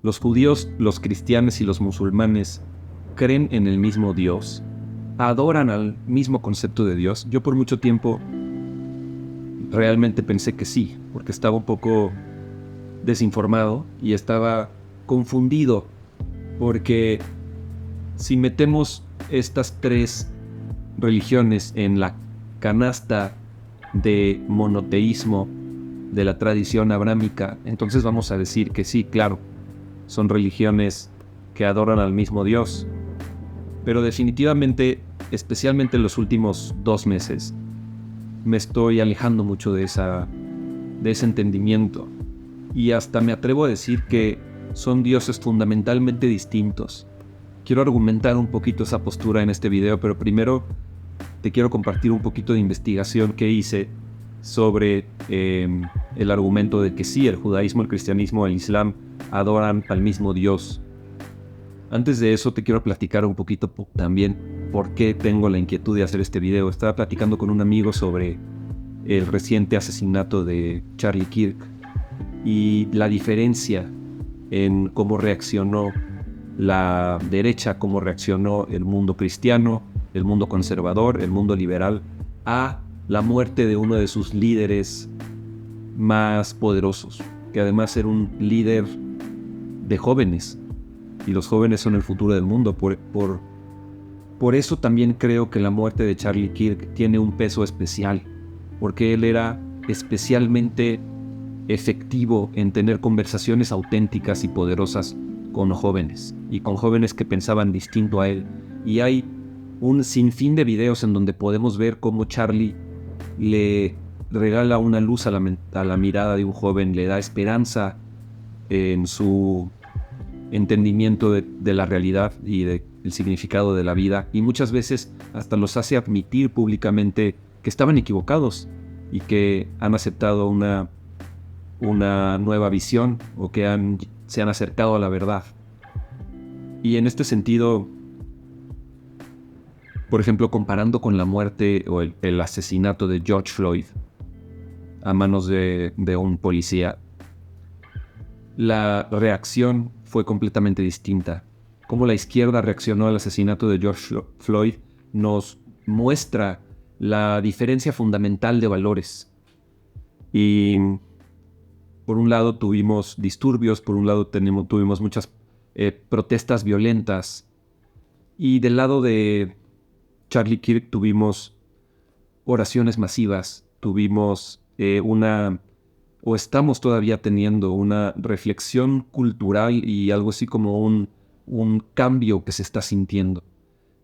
¿Los judíos, los cristianos y los musulmanes creen en el mismo Dios? ¿Adoran al mismo concepto de Dios? Yo por mucho tiempo realmente pensé que sí, porque estaba un poco desinformado y estaba confundido, porque si metemos estas tres religiones en la canasta de monoteísmo de la tradición abrámica, entonces vamos a decir que sí, claro, son religiones que adoran al mismo Dios. Pero definitivamente, especialmente en los últimos 2 meses, me estoy alejando mucho de ese entendimiento. Y hasta me atrevo a decir que son dioses fundamentalmente distintos. Quiero argumentar un poquito esa postura en este video, pero primero te quiero compartir un poquito de investigación que hice sobre el argumento de que sí, el judaísmo, el cristianismo, el islam adoran al mismo Dios. Antes de eso te quiero platicar un poquito también por qué tengo la inquietud de hacer este video. Estaba platicando con un amigo sobre el reciente asesinato de Charlie Kirk y la diferencia en cómo reaccionó la derecha, cómo reaccionó el mundo cristiano, el mundo conservador, el mundo liberal, a la muerte de uno de sus líderes más poderosos, que además era un líder de jóvenes, y los jóvenes son el futuro del mundo. Por eso también creo que la muerte de Charlie Kirk tiene un peso especial, porque él era especialmente efectivo en tener conversaciones auténticas y poderosas con jóvenes, y con jóvenes que pensaban distinto a él. Y hay un sinfín de videos en donde podemos ver cómo Charlie le regala una luz a la mirada de un joven, le da esperanza en su entendimiento de la realidad y del significado de la vida, y muchas veces hasta los hace admitir públicamente que estaban equivocados y que han aceptado una nueva visión, o que se han acercado a la verdad. Y en este sentido, por ejemplo, comparando con la muerte o el asesinato de George Floyd a manos de un policía, la reacción fue completamente distinta. Cómo la izquierda reaccionó al asesinato de George Floyd nos muestra la diferencia fundamental de valores. Y por un lado tuvimos disturbios, por un lado tuvimos muchas protestas violentas, y del lado de Charlie Kirk tuvimos oraciones masivas, tuvimos o estamos todavía teniendo una reflexión cultural y algo así como un cambio que se está sintiendo.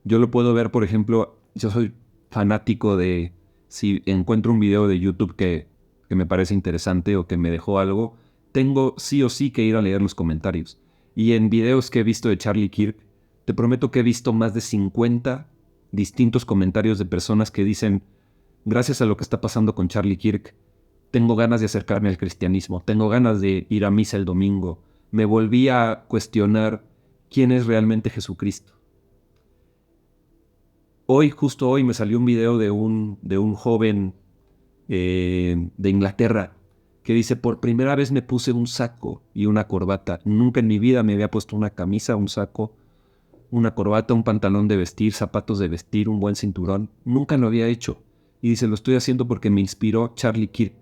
Yo lo puedo ver, por ejemplo, yo soy fanático de, si encuentro un video de YouTube que me parece interesante o que me dejó algo, tengo sí o sí que ir a leer los comentarios. Y en videos que he visto de Charlie Kirk, te prometo que he visto más de 50 distintos comentarios de personas que dicen: gracias a lo que está pasando con Charlie Kirk, tengo ganas de acercarme al cristianismo, tengo ganas de ir a misa el domingo, me volví a cuestionar quién es realmente Jesucristo. Justo hoy me salió un video de un joven de Inglaterra que dice: por primera vez me puse un saco y una corbata. Nunca en mi vida me había puesto una camisa, un saco, una corbata, un pantalón de vestir, zapatos de vestir, un buen cinturón. Nunca lo había hecho. Y dice: lo estoy haciendo porque me inspiró Charlie Kirk.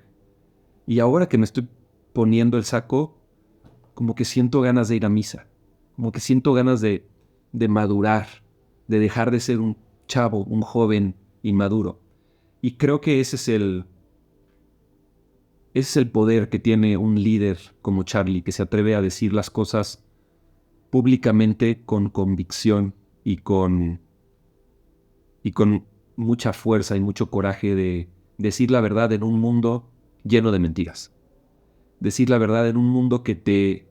Y ahora que me estoy poniendo el saco, como que siento ganas de ir a misa. Como que siento ganas de madurar, de dejar de ser un chavo, un joven inmaduro. Y creo que ese es el poder que tiene un líder como Charlie, que se atreve a decir las cosas públicamente con convicción y con mucha fuerza y mucho coraje, de decir la verdad en un mundo lleno de mentiras. Decir la verdad en un mundo que te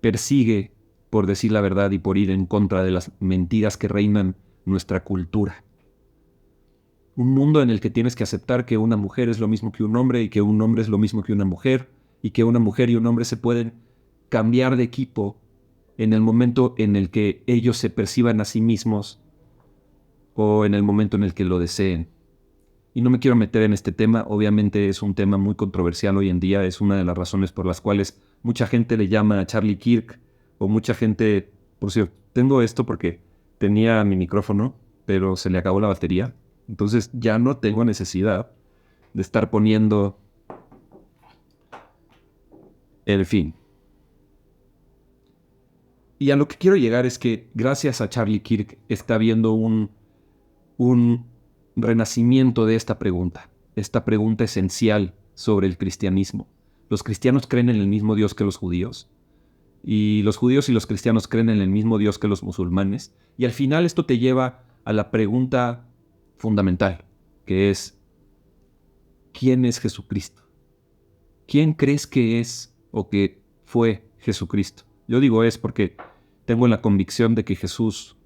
persigue por decir la verdad y por ir en contra de las mentiras que reinan nuestra cultura. Un mundo en el que tienes que aceptar que una mujer es lo mismo que un hombre, y que un hombre es lo mismo que una mujer, y que una mujer y un hombre se pueden cambiar de equipo en el momento en el que ellos se perciban a sí mismos, o en el momento en el que lo deseen. Y no me quiero meter en este tema, obviamente es un tema muy controversial hoy en día, es una de las razones por las cuales mucha gente le llama a Charlie Kirk o mucha gente, por cierto, tengo esto porque tenía mi micrófono, pero se le acabó la batería. Entonces ya no tengo necesidad de estar poniendo el fin. Y a lo que quiero llegar es que gracias a Charlie Kirk está habiendo un renacimiento de esta pregunta esencial sobre el cristianismo. Los cristianos creen en el mismo Dios que los judíos, y los judíos y los cristianos creen en el mismo Dios que los musulmanes, y al final esto te lleva a la pregunta fundamental, que es, ¿quién es Jesucristo? ¿Quién crees que es o que fue Jesucristo? Yo digo es porque tengo la convicción de que Jesús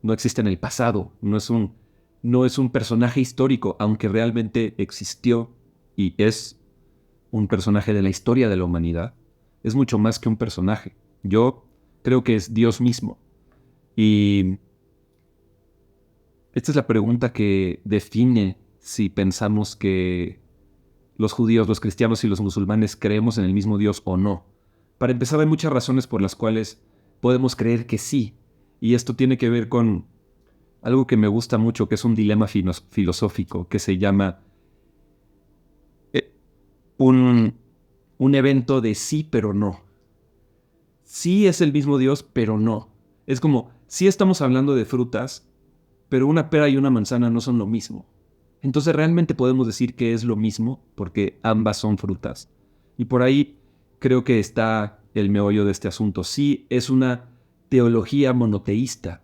no existe en el pasado, no es un personaje histórico, aunque realmente existió y es un personaje de la historia de la humanidad. Es mucho más que un personaje. Yo creo que es Dios mismo. Y esta es la pregunta que define si pensamos que los judíos, los cristianos y los musulmanes creemos en el mismo Dios o no. Para empezar, hay muchas razones por las cuales podemos creer que sí. Y esto tiene que ver con algo que me gusta mucho, que es un dilema filosófico, que se llama un evento de sí pero no. Sí es el mismo Dios, pero no. Es como, sí estamos hablando de frutas, pero una pera y una manzana no son lo mismo. Entonces realmente podemos decir que es lo mismo porque ambas son frutas. Y por ahí creo que está el meollo de este asunto. Sí es una teología monoteísta,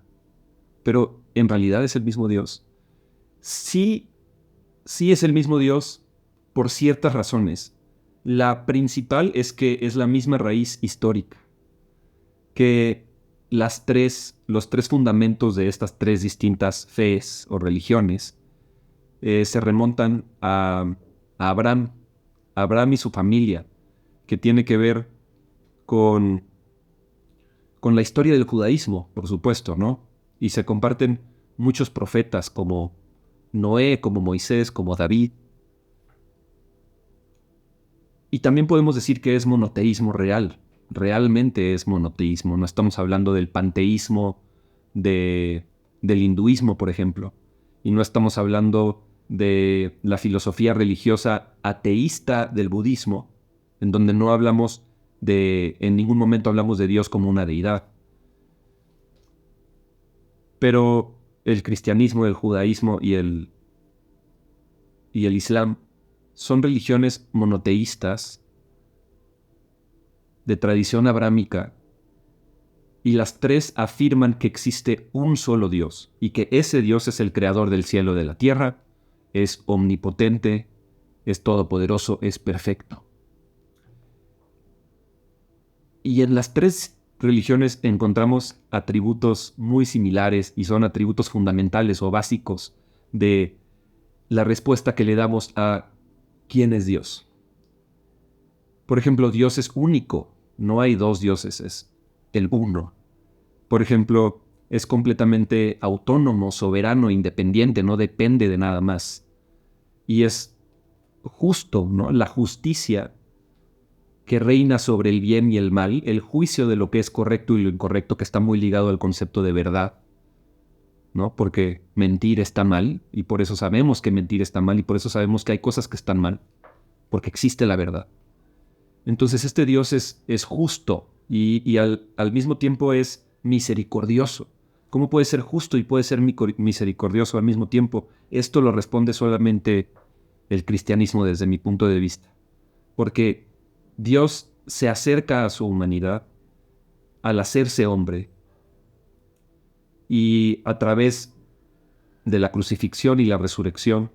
pero en realidad es el mismo Dios. Sí, sí es el mismo Dios por ciertas razones. La principal es que es la misma raíz histórica, que los tres fundamentos de estas tres distintas fees o religiones se remontan a Abraham y su familia, que tiene que ver con la historia del judaísmo, por supuesto, ¿no? Y se comparten muchos profetas como Noé, como Moisés, como David. Y también podemos decir que es monoteísmo real. Realmente es monoteísmo. No estamos hablando del panteísmo del hinduismo, por ejemplo. Y no estamos hablando de la filosofía religiosa ateísta del budismo, en donde no hablamos en ningún momento hablamos de Dios como una deidad. Pero el cristianismo, el judaísmo y el islam son religiones monoteístas de tradición abrámica, y las tres afirman que existe un solo Dios y que ese Dios es el creador del cielo y de la tierra, es omnipotente, es todopoderoso, es perfecto. Y en las tres religiones encontramos atributos muy similares y son atributos fundamentales o básicos de la respuesta que le damos a ¿quién es Dios? Por ejemplo, Dios es único, no hay dos dioses, es el uno. Por ejemplo, es completamente autónomo, soberano, independiente, no depende de nada más. Y es justo, ¿no? La justicia que reina sobre el bien y el mal, el juicio de lo que es correcto y lo incorrecto, que está muy ligado al concepto de verdad, ¿no? Porque mentir está mal, y por eso sabemos que mentir está mal, y por eso sabemos que hay cosas que están mal, porque existe la verdad. Entonces este Dios es justo y al mismo tiempo es misericordioso. ¿Cómo puede ser justo y puede ser misericordioso al mismo tiempo? Esto lo responde solamente el cristianismo desde mi punto de vista. Porque Dios se acerca a su humanidad al hacerse hombre y a través de la crucifixión y la resurrección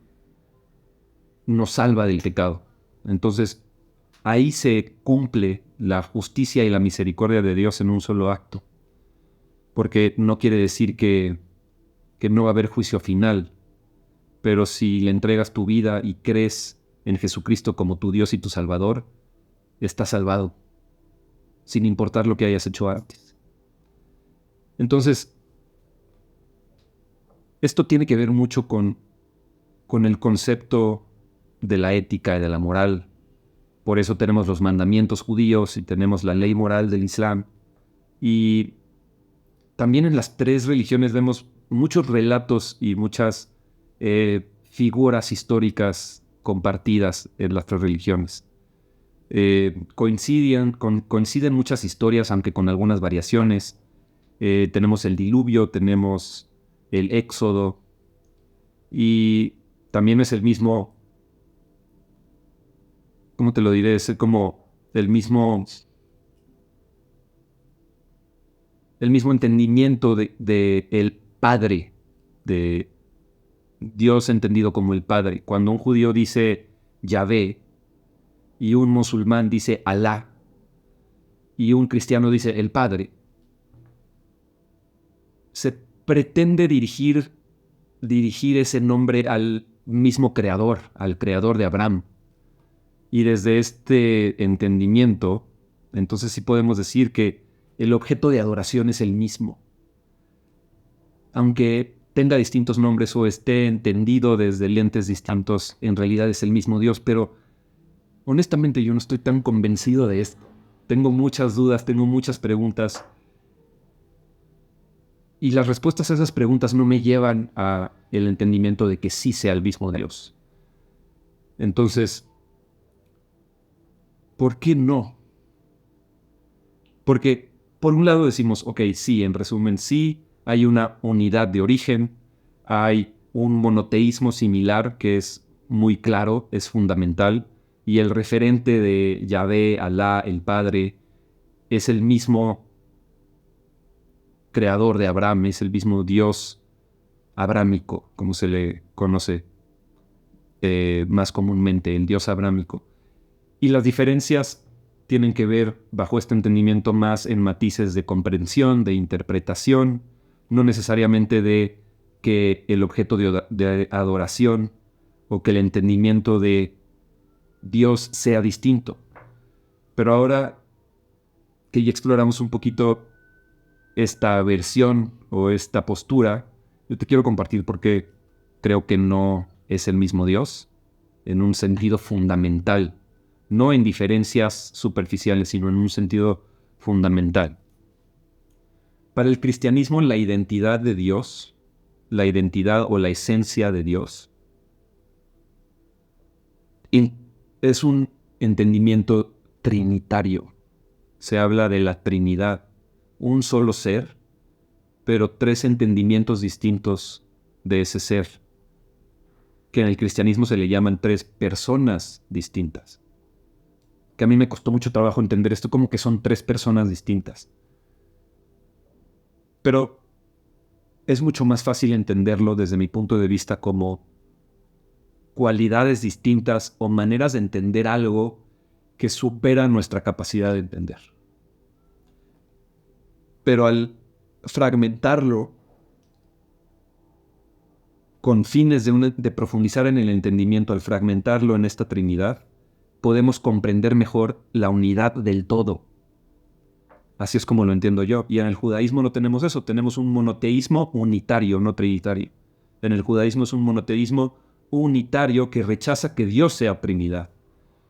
nos salva del pecado. Entonces, ahí se cumple la justicia y la misericordia de Dios en un solo acto. Porque no quiere decir que no va a haber juicio final, pero si le entregas tu vida y crees en Jesucristo como tu Dios y tu Salvador, estás salvado, sin importar lo que hayas hecho antes. Entonces, esto tiene que ver mucho con el concepto de la ética y de la moral. Por eso tenemos los mandamientos judíos y tenemos la ley moral del Islam. Y también en las tres religiones vemos muchos relatos y muchas figuras históricas compartidas en las tres religiones. Coinciden muchas historias, aunque con algunas variaciones. Tenemos el diluvio, tenemos el éxodo, y también es el mismo, ¿cómo te lo diré? Es como el mismo entendimiento de el Padre, de Dios entendido como el Padre. Cuando un judío dice Yahvé y un musulmán dice Alá y un cristiano dice el Padre, se pretende dirigir ese nombre al mismo creador, al creador de Abraham. Y desde este entendimiento, entonces sí podemos decir que el objeto de adoración es el mismo. Aunque tenga distintos nombres o esté entendido desde lentes distintos, en realidad es el mismo Dios, pero honestamente yo no estoy tan convencido de esto. Tengo muchas dudas, tengo muchas preguntas, y las respuestas a esas preguntas no me llevan a el entendimiento de que sí sea el mismo Dios. Entonces, ¿por qué no? Porque por un lado decimos, ok, sí, en resumen, sí, hay una unidad de origen, hay un monoteísmo similar que es muy claro, es fundamental, y el referente de Yahvé, Alá, el Padre, es el mismo creador de Abraham, es el mismo Dios abrámico, como se le conoce más comúnmente, el Dios abrámico. Y las diferencias tienen que ver, bajo este entendimiento, más en matices de comprensión, de interpretación, no necesariamente de que el objeto de adoración o que el entendimiento de Dios sea distinto. Pero ahora que ya exploramos un poquito esta versión o esta postura, yo te quiero compartir por qué creo que no es el mismo Dios en un sentido fundamental, no en diferencias superficiales, sino en un sentido fundamental. Para el cristianismo, la identidad de Dios, la identidad o la esencia de Dios, es un entendimiento trinitario. Se habla de la Trinidad, un solo ser, pero tres entendimientos distintos de ese ser, que en el cristianismo se le llaman tres personas distintas. Que a mí me costó mucho trabajo entender esto, como que son tres personas distintas. Pero es mucho más fácil entenderlo desde mi punto de vista como cualidades distintas o maneras de entender algo que superan nuestra capacidad de entender. Pero al fragmentarlo con fines de profundizar en el entendimiento, al fragmentarlo en esta Trinidad, podemos comprender mejor la unidad del todo. Así es como lo entiendo yo. Y en el judaísmo no tenemos eso, tenemos un monoteísmo unitario, no trinitario. En el judaísmo es un monoteísmo unitario que rechaza que Dios sea Trinidad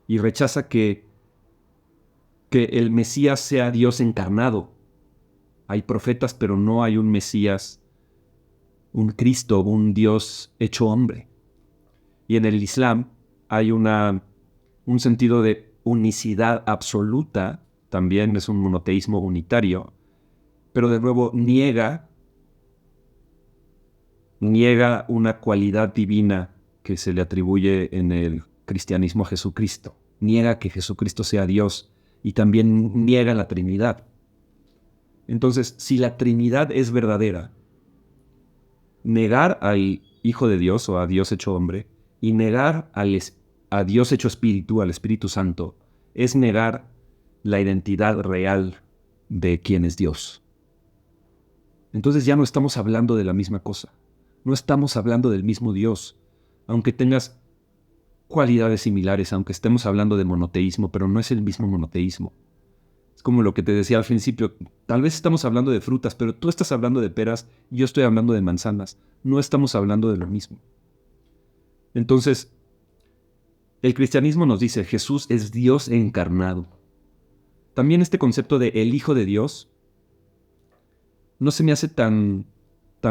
y rechaza que el Mesías sea Dios encarnado. Hay profetas, pero no hay un Mesías, un Cristo, un Dios hecho hombre. Y en el Islam hay un sentido de unicidad absoluta, también es un monoteísmo unitario, pero de nuevo niega una cualidad divina que se le atribuye en el cristianismo a Jesucristo. Niega que Jesucristo sea Dios y también niega la Trinidad. Entonces, si la Trinidad es verdadera, negar al Hijo de Dios o a Dios hecho hombre y negar a Dios hecho espíritu, al Espíritu Santo, es negar la identidad real de quién es Dios. Entonces ya no estamos hablando de la misma cosa. No estamos hablando del mismo Dios, aunque tengas cualidades similares, aunque estemos hablando de monoteísmo, pero no es el mismo monoteísmo. Es como lo que te decía al principio, tal vez estamos hablando de frutas, pero tú estás hablando de peras y yo estoy hablando de manzanas. No estamos hablando de lo mismo. Entonces, el cristianismo nos dice, Jesús es Dios encarnado. También este concepto de el Hijo de Dios no se me hace tan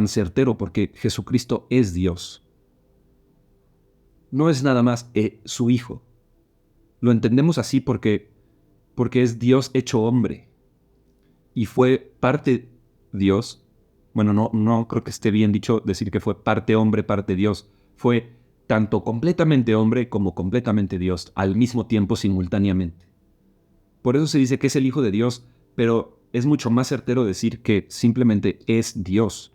certero porque Jesucristo es Dios. No es nada más su Hijo. Lo entendemos así porque es Dios hecho hombre. Y fue parte Dios. Bueno, no creo que esté bien dicho decir que fue parte hombre, parte Dios. Fue tanto completamente hombre como completamente Dios, al mismo tiempo, simultáneamente. Por eso se dice que es el Hijo de Dios, pero es mucho más certero decir que simplemente es Dios.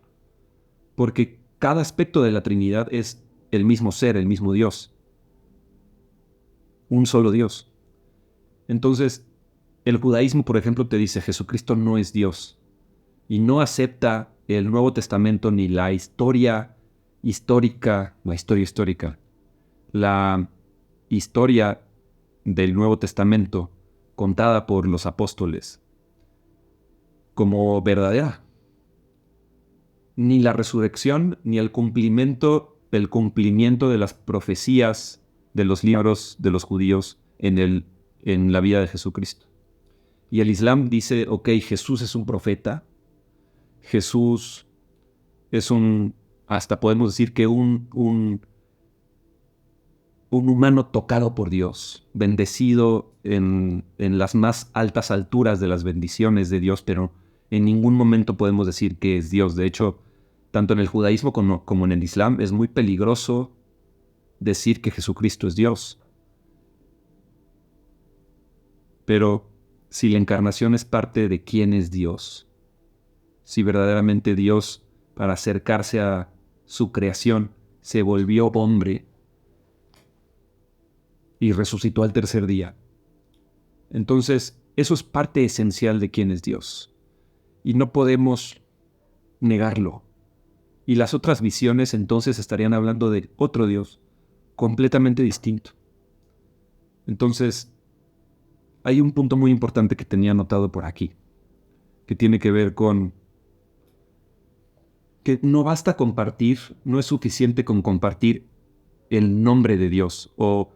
Porque cada aspecto de la Trinidad es el mismo ser, el mismo Dios. Un solo Dios. Entonces, el judaísmo, por ejemplo, te dice Jesucristo no es Dios y no acepta el Nuevo Testamento ni la historia histórica del Nuevo Testamento contada por los apóstoles como verdadera. Ni la resurrección ni el cumplimiento de las profecías de los libros de los judíos en la vida de Jesucristo. Y el Islam dice, ok, Jesús es un profeta, Jesús es hasta podemos decir que un humano tocado por Dios, bendecido en las más altas alturas de las bendiciones de Dios, pero en ningún momento podemos decir que es Dios. De hecho, tanto en el judaísmo como en el Islam es muy peligroso decir que Jesucristo es Dios. Pero si la encarnación es parte de quién es Dios, si verdaderamente Dios, para acercarse a su creación, se volvió hombre y resucitó al tercer día, entonces eso es parte esencial de quién es Dios. Y no podemos negarlo. Y las otras visiones entonces estarían hablando de otro Dios, completamente distinto. Entonces, hay un punto muy importante que tenía anotado por aquí, que tiene que ver con que no basta compartir, no es suficiente con compartir el nombre de Dios o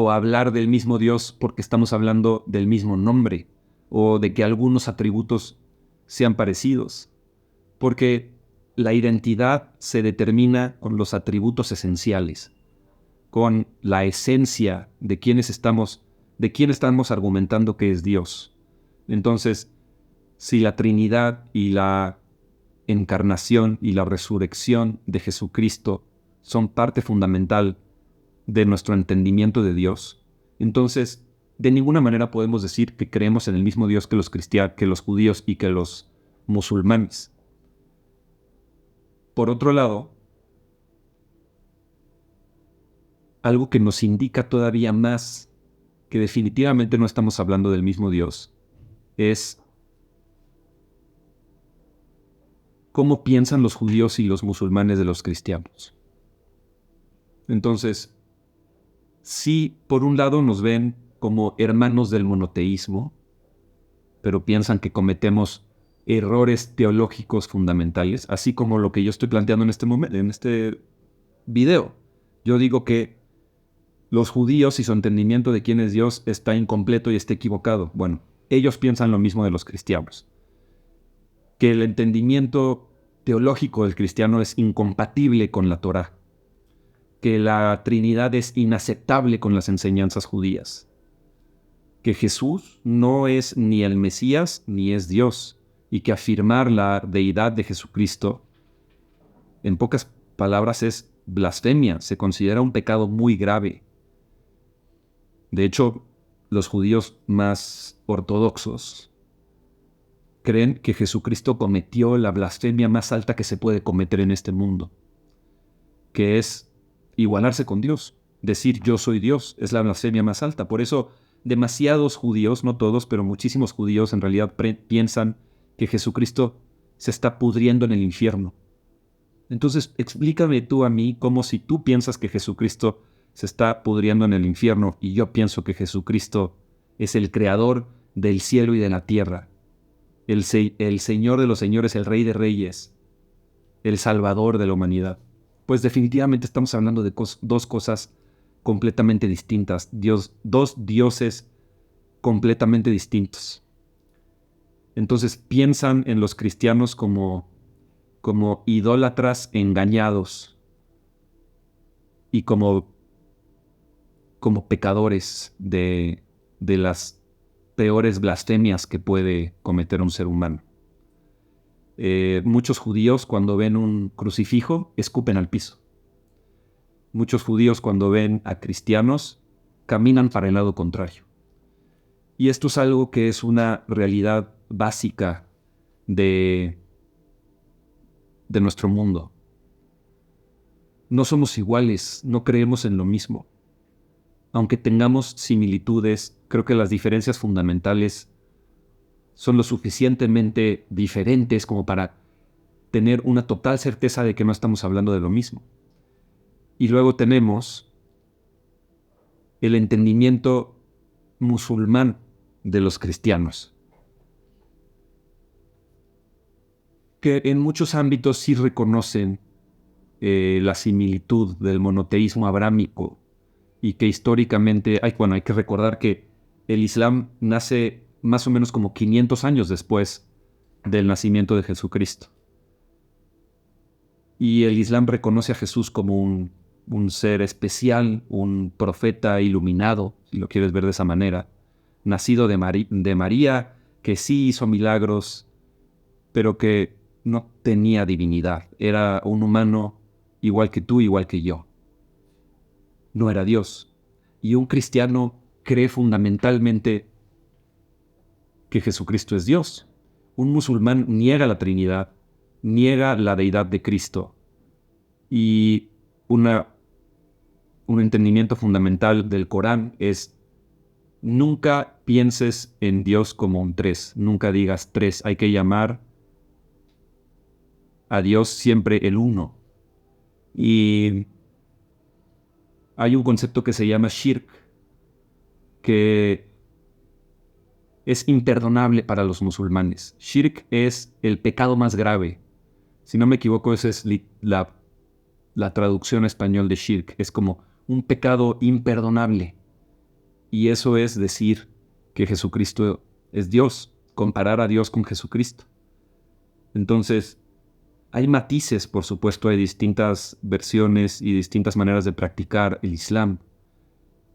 hablar del mismo Dios porque estamos hablando del mismo nombre o de que algunos atributos sean parecidos, porque la identidad se determina con los atributos esenciales, con la esencia de quién estamos argumentando que es Dios. Entonces, si la Trinidad y la encarnación y la resurrección de Jesucristo son parte fundamental de nuestro entendimiento de Dios, entonces de ninguna manera podemos decir que creemos en el mismo Dios que los cristianos, que los judíos y que los musulmanes. Por otro lado, algo que nos indica todavía más que definitivamente no estamos hablando del mismo Dios es cómo piensan los judíos y los musulmanes de los cristianos. Entonces, sí, por un lado nos ven como hermanos del monoteísmo, pero piensan que cometemos errores teológicos fundamentales, así como lo que yo estoy planteando en este momento, en este video. Yo digo que los judíos y su entendimiento de quién es Dios está incompleto y está equivocado. Bueno, ellos piensan lo mismo de los cristianos. Que el entendimiento teológico del cristiano es incompatible con la Torá, que la Trinidad es inaceptable con las enseñanzas judías, que Jesús no es ni el Mesías ni es Dios, y que afirmar la deidad de Jesucristo, en pocas palabras, es blasfemia, se considera un pecado muy grave. De hecho, los judíos más ortodoxos creen que Jesucristo cometió la blasfemia más alta que se puede cometer en este mundo, que es igualarse con Dios. Decir yo soy Dios es la blasfemia más alta. Por eso demasiados judíos, no todos, pero muchísimos judíos en realidad piensan que Jesucristo se está pudriendo en el infierno. Entonces explícame tú a mí cómo si tú piensas que Jesucristo se está pudriendo en el infierno y yo pienso que Jesucristo es el creador del cielo y de la tierra, el Señor de los señores, el Rey de reyes, el Salvador de la humanidad. Pues definitivamente estamos hablando de dos cosas completamente distintas, dos dioses completamente distintos. Entonces piensan en los cristianos como idólatras engañados y como pecadores de las peores blasfemias que puede cometer un ser humano. Muchos judíos cuando ven un crucifijo escupen al piso. Muchos judíos cuando ven a cristianos caminan para el lado contrario. Y esto es algo que es una realidad básica de nuestro mundo. No somos iguales, no creemos en lo mismo. Aunque tengamos similitudes, creo que las diferencias fundamentales son lo suficientemente diferentes como para tener una total certeza de que no estamos hablando de lo mismo. Y luego tenemos el entendimiento musulmán de los cristianos, que en muchos ámbitos sí reconocen la similitud del monoteísmo abrámico y que históricamente, hay que recordar que el Islam nace más o menos como 500 años después del nacimiento de Jesucristo. Y el Islam reconoce a Jesús como un ser especial, un profeta iluminado, si lo quieres ver de esa manera, nacido de María, que sí hizo milagros, pero que no tenía divinidad. Era un humano igual que tú, igual que yo. No era Dios. Y un cristiano cree fundamentalmente que Jesucristo es Dios. Un musulmán niega la Trinidad, niega la deidad de Cristo. Y un entendimiento fundamental del Corán es: nunca pienses en Dios como un tres. Nunca digas tres. Hay que llamar a Dios siempre el uno. Y hay un concepto que se llama shirk, que es imperdonable para los musulmanes. Shirk es el pecado más grave. Si no me equivoco, esa es la traducción a español de shirk. Es como un pecado imperdonable. Y eso es decir que Jesucristo es Dios, comparar a Dios con Jesucristo. Entonces, hay matices, por supuesto, hay distintas versiones y distintas maneras de practicar el Islam,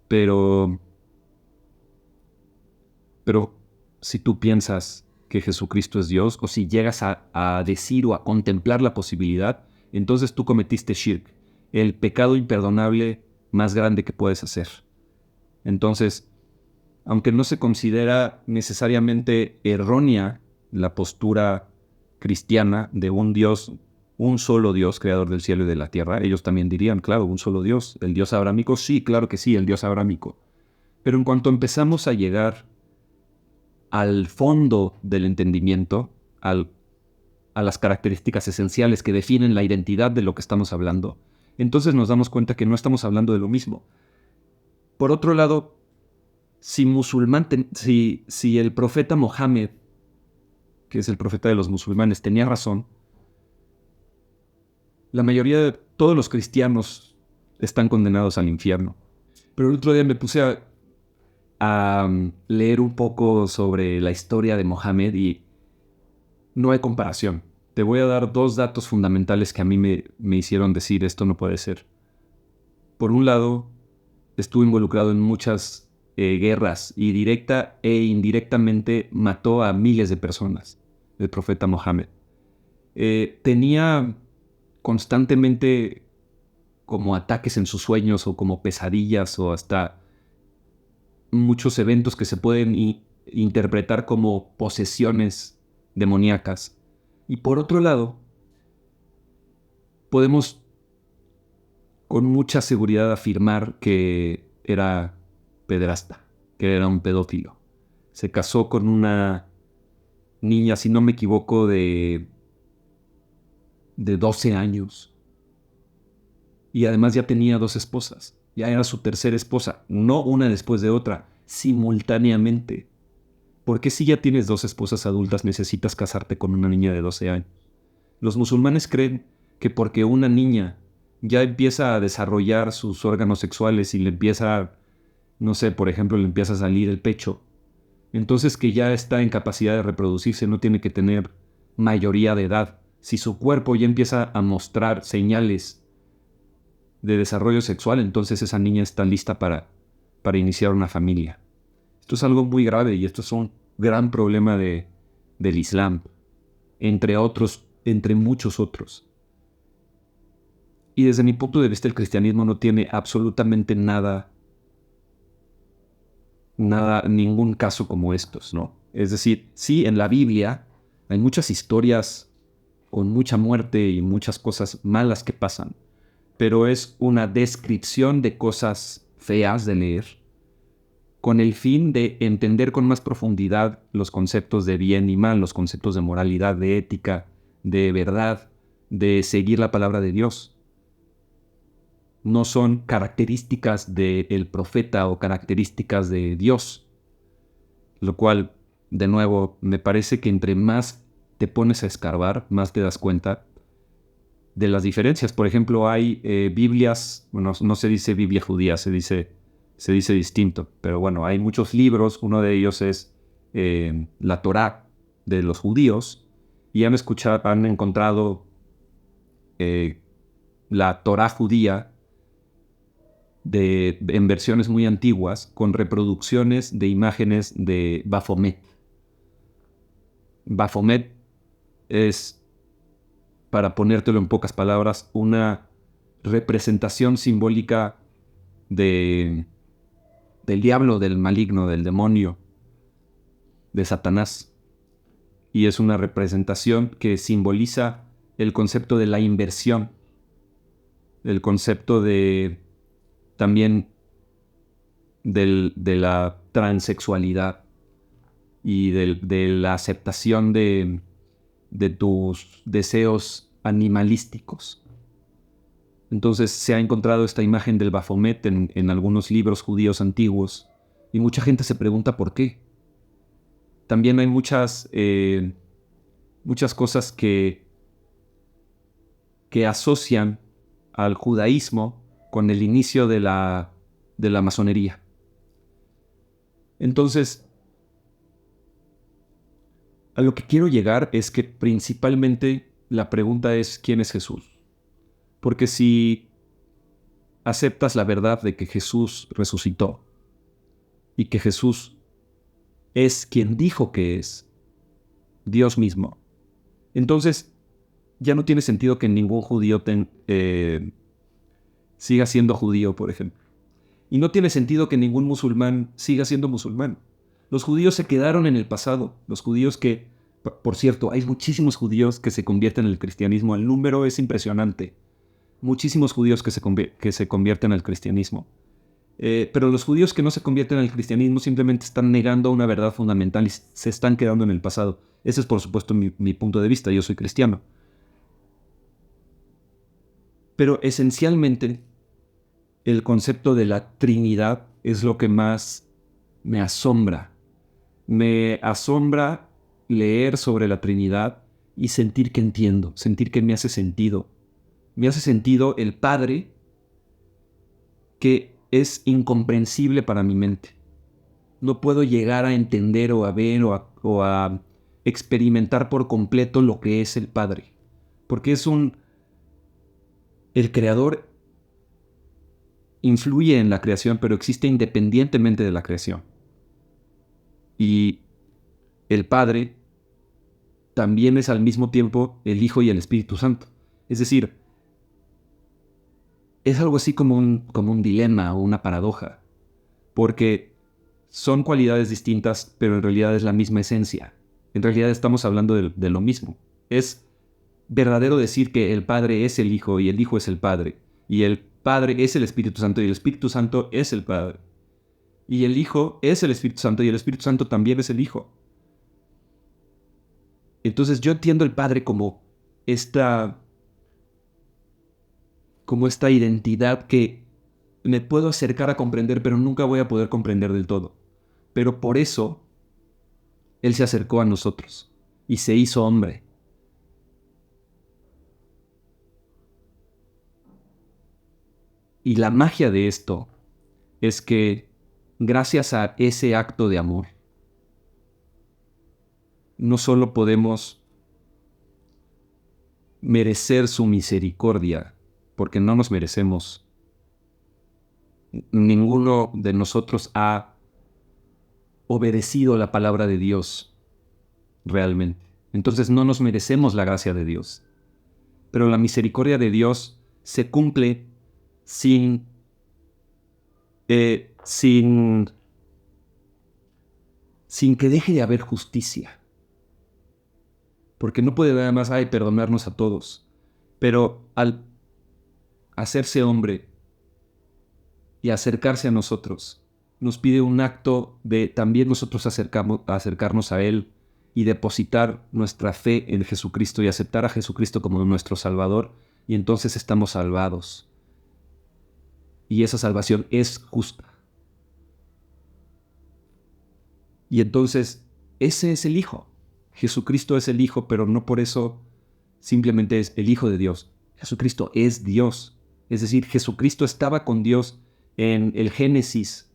pero si tú piensas que Jesucristo es Dios, o si llegas a decir o a contemplar la posibilidad, entonces tú cometiste shirk, el pecado imperdonable más grande que puedes hacer. Entonces, aunque no se considera necesariamente errónea la postura cristiana de un Dios, un solo Dios, creador del cielo y de la tierra, ellos también dirían, claro, un solo Dios. ¿El Dios abrámico? Sí, claro que sí, el Dios abrámico. Pero en cuanto empezamos a llegar al fondo del entendimiento, a las características esenciales que definen la identidad de lo que estamos hablando, entonces nos damos cuenta que no estamos hablando de lo mismo. Por otro lado, si el profeta Mohammed, que es el profeta de los musulmanes, tenía razón, la mayoría de todos los cristianos están condenados al infierno. Pero el otro día me puse a leer un poco sobre la historia de Mohammed y no hay comparación. Te voy a dar dos datos fundamentales que a mí me hicieron decir esto no puede ser. Por un lado, estuvo involucrado en muchas guerras y directa e indirectamente mató a miles de personas, el profeta Mohammed. Tenía constantemente como ataques en sus sueños o como pesadillas o hasta muchos eventos que se pueden interpretar como posesiones demoníacas. Y por otro lado, podemos con mucha seguridad afirmar que era pederasta, que era un pedófilo. Se casó con una niña, si no me equivoco, de 12 años. Y además ya tenía 2 esposas. Ya era su tercera esposa, no una después de otra, simultáneamente. ¿Por qué si ya tienes 2 esposas adultas necesitas casarte con una niña de 12 años? Los musulmanes creen que porque una niña ya empieza a desarrollar sus órganos sexuales y le empieza, no sé, por ejemplo, le empieza a salir el pecho, Entonces que ya está en capacidad de reproducirse, no tiene que tener mayoría de edad. Si su cuerpo ya empieza a mostrar señales de desarrollo sexual, entonces esa niña está lista para iniciar una familia. Esto es algo muy grave y esto es un gran problema del Islam, entre otros, entre muchos otros. Y desde mi punto de vista el cristianismo no tiene absolutamente nada, ningún caso como estos, ¿no? Es decir, sí, en la Biblia hay muchas historias con mucha muerte y muchas cosas malas que pasan, pero es una descripción de cosas feas de leer, con el fin de entender con más profundidad los conceptos de bien y mal, los conceptos de moralidad, de ética, de verdad, de seguir la palabra de Dios. No son características del profeta o características de Dios, lo cual, de nuevo, me parece que entre más te pones a escarbar, más te das cuenta de las diferencias. Por ejemplo, hay Biblias, bueno, no se dice Biblia judía, se dice distinto, pero bueno, hay muchos libros, uno de ellos es la Torá de los judíos, y han encontrado la Torá judía en versiones muy antiguas con reproducciones de imágenes de Baphomet. Baphomet es, para ponértelo en pocas palabras, una representación simbólica del diablo, del maligno, del demonio, de Satanás. Y es una representación que simboliza el concepto de la inversión, el concepto de también de la transexualidad y de la aceptación de tus deseos animalísticos. Entonces se ha encontrado esta imagen del Baphomet en algunos libros judíos antiguos y mucha gente se pregunta por qué. También hay muchas cosas que asocian al judaísmo con el inicio de la masonería. Entonces, a lo que quiero llegar es que principalmente la pregunta es ¿quién es Jesús? Porque si aceptas la verdad de que Jesús resucitó y que Jesús es quien dijo que es Dios mismo, entonces ya no tiene sentido que ningún judío siga siendo judío, por ejemplo. Y no tiene sentido que ningún musulmán siga siendo musulmán. Los judíos se quedaron en el pasado. Los judíos por cierto, hay muchísimos judíos que se convierten al cristianismo. El número es impresionante. Muchísimos judíos que se convierten al cristianismo. Pero los judíos que no se convierten al cristianismo simplemente están negando una verdad fundamental y se están quedando en el pasado. Ese es, por supuesto, mi punto de vista. Yo soy cristiano. Pero esencialmente, el concepto de la Trinidad es lo que más me asombra. Me asombra leer sobre la Trinidad y sentir que entiendo, sentir que me hace sentido. Me hace sentido el Padre que es incomprensible para mi mente. No puedo llegar a entender o a ver o a experimentar por completo lo que es el Padre. Porque el Creador influye en la creación, pero existe independientemente de la creación. Y el Padre también es al mismo tiempo el Hijo y el Espíritu Santo. Es decir, es algo así como un dilema o una paradoja, porque son cualidades distintas, pero en realidad es la misma esencia. En realidad estamos hablando de lo mismo. Es verdadero decir que el Padre es el Hijo y el Hijo es el Padre, y el Padre es el Espíritu Santo y el Espíritu Santo es el Padre. Y el Hijo es el Espíritu Santo y el Espíritu Santo también es el Hijo. Entonces yo entiendo el Padre como esta identidad que me puedo acercar a comprender, pero nunca voy a poder comprender del todo. Pero por eso Él se acercó a nosotros y se hizo hombre. Y la magia de esto es que, gracias a ese acto de amor, no solo podemos merecer su misericordia, porque no nos merecemos. Ninguno de nosotros ha obedecido la palabra de Dios realmente. Entonces no nos merecemos la gracia de Dios. Pero la misericordia de Dios se cumple sin que deje de haber justicia. Porque no puede nada más perdonarnos a todos. Pero al hacerse hombre y acercarse a nosotros, nos pide un acto de también nosotros acercarnos a Él y depositar nuestra fe en Jesucristo y aceptar a Jesucristo como nuestro Salvador, y entonces estamos salvados. Y esa salvación es justa. Y entonces, ese es el Hijo. Jesucristo es el Hijo, pero no por eso simplemente es el Hijo de Dios. Jesucristo es Dios. Es decir, Jesucristo estaba con Dios en el Génesis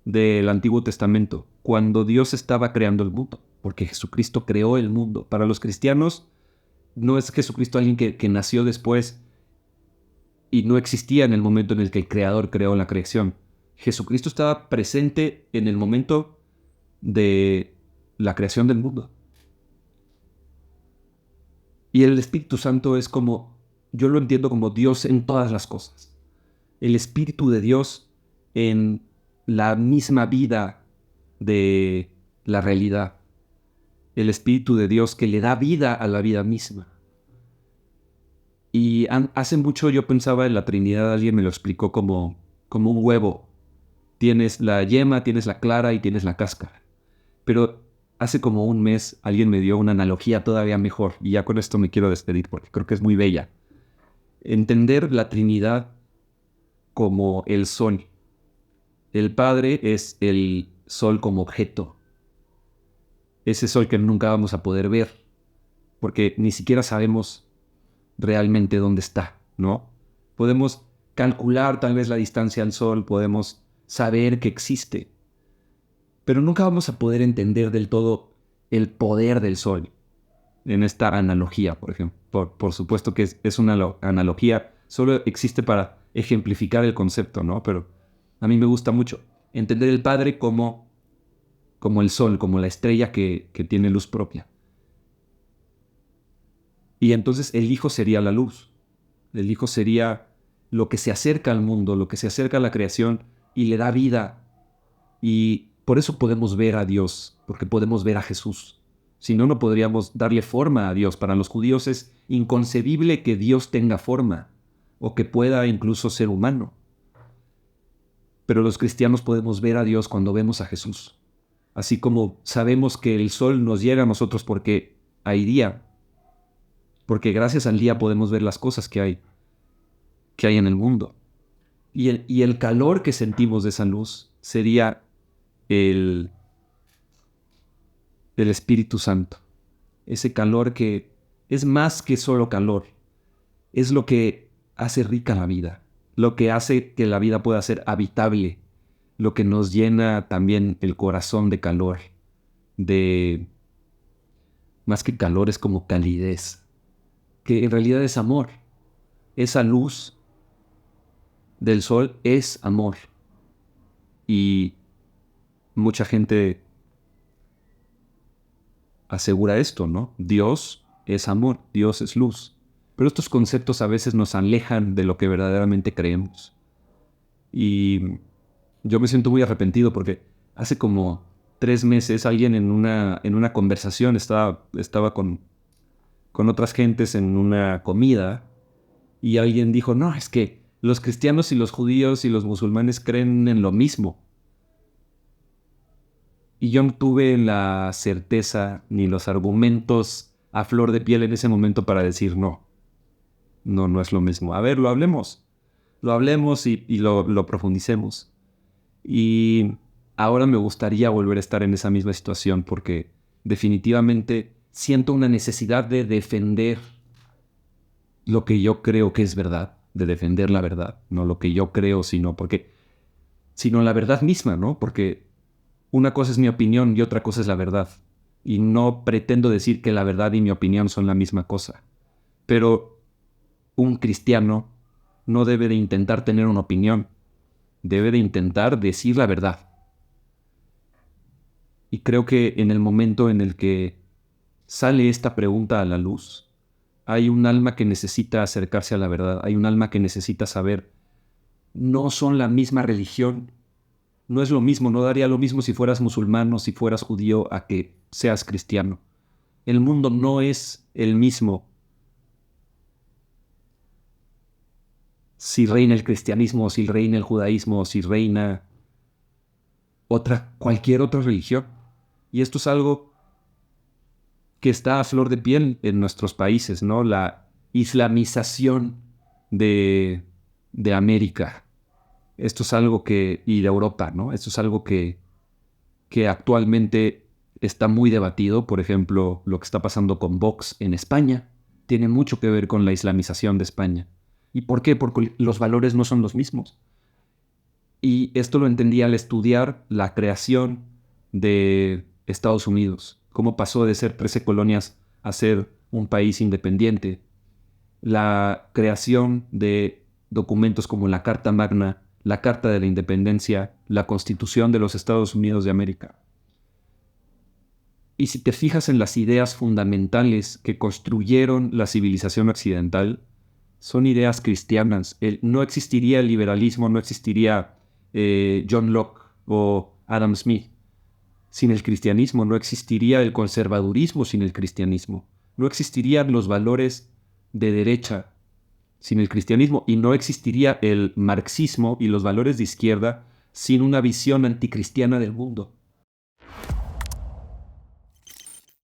del Antiguo Testamento, cuando Dios estaba creando el mundo, porque Jesucristo creó el mundo. Para los cristianos, no es Jesucristo alguien que nació después y no existía en el momento en el que el Creador creó la creación. Jesucristo estaba presente en el momento de la creación del mundo. Y el Espíritu Santo es como, yo lo entiendo como Dios en todas las cosas. El Espíritu de Dios en la misma vida de la realidad. El Espíritu de Dios que le da vida a la vida misma. Y hace mucho yo pensaba en la Trinidad, alguien me lo explicó como un huevo. Tienes la yema, tienes la clara y tienes la cáscara. Pero hace como un mes alguien me dio una analogía todavía mejor, y ya con esto me quiero despedir porque creo que es muy bella. Entender la Trinidad como el sol. El Padre es el sol como objeto. Ese sol que nunca vamos a poder ver, porque ni siquiera sabemos realmente dónde está, ¿no? Podemos calcular tal vez la distancia al sol, podemos saber que existe, pero nunca vamos a poder entender del todo el poder del sol. En esta analogía, por ejemplo. Por supuesto que es una analogía, solo existe para ejemplificar el concepto, ¿no? Pero a mí me gusta mucho entender el Padre como el sol, como la estrella que tiene luz propia. Y entonces el Hijo sería la luz. El Hijo sería lo que se acerca al mundo, lo que se acerca a la creación y le da vida. Y por eso podemos ver a Dios, porque podemos ver a Jesús. Si no, no podríamos darle forma a Dios. Para los judíos es inconcebible que Dios tenga forma o que pueda incluso ser humano. Pero los cristianos podemos ver a Dios cuando vemos a Jesús. Así como sabemos que el sol nos llega a nosotros porque hay día, porque gracias al día podemos ver las cosas que hay en el mundo. Y el calor que sentimos de esa luz sería el Espíritu Santo. Ese calor que es más que solo calor. Es lo que hace rica la vida. Lo que hace que la vida pueda ser habitable. Lo que nos llena también el corazón de calor. Más que calor, es como calidez. Que en realidad es amor. Esa luz del sol es amor. Y mucha gente asegura esto, ¿no? Dios es amor, Dios es luz. Pero estos conceptos a veces nos alejan de lo que verdaderamente creemos. Y yo me siento muy arrepentido porque hace como 3 meses alguien en una conversación estaba con otras gentes en una comida, y alguien dijo, no, es que los cristianos y los judíos y los musulmanes creen en lo mismo. Y yo no tuve la certeza ni los argumentos a flor de piel en ese momento para decir no es lo mismo. A ver, lo hablemos y lo profundicemos. Y ahora me gustaría volver a estar en esa misma situación porque definitivamente siento una necesidad de defender lo que yo creo que es verdad, de defender la verdad, no lo que yo creo, sino la verdad misma, ¿no? Porque una cosa es mi opinión y otra cosa es la verdad. y no pretendo decir que la verdad y mi opinión son la misma cosa. Pero un cristiano no debe de intentar tener una opinión, debe de intentar decir la verdad. Y creo que en el momento en el que sale esta pregunta a la luz, hay un alma que necesita acercarse a la verdad, hay un alma que necesita saber, no son la misma religión, no es lo mismo, no daría lo mismo si fueras musulmán o si fueras judío a que seas cristiano. El mundo no es el mismo si reina el cristianismo, o si reina el judaísmo, o si reina cualquier otra religión. Y esto es algo que está a flor de piel en nuestros países, ¿no? La islamización de, de América. Esto es algo y de Europa, ¿no? Esto es algo que actualmente está muy debatido. Por ejemplo, lo que está pasando con Vox en España tiene mucho que ver con la islamización de España. ¿Y por qué? Porque los valores no son los mismos. Y esto lo entendí al estudiar la creación de Estados Unidos, cómo pasó de ser 13 colonias a ser un país independiente, la creación de documentos como la Carta Magna, la Carta de la Independencia, la Constitución de los Estados Unidos de América. Y si te fijas en las ideas fundamentales que construyeron la civilización occidental, son ideas cristianas. No existiría el liberalismo, no existiría John Locke o Adam Smith sin el cristianismo, no existiría el conservadurismo sin el cristianismo, no existirían los valores de derecha sin el cristianismo y no existiría el marxismo y los valores de izquierda sin una visión anticristiana del mundo.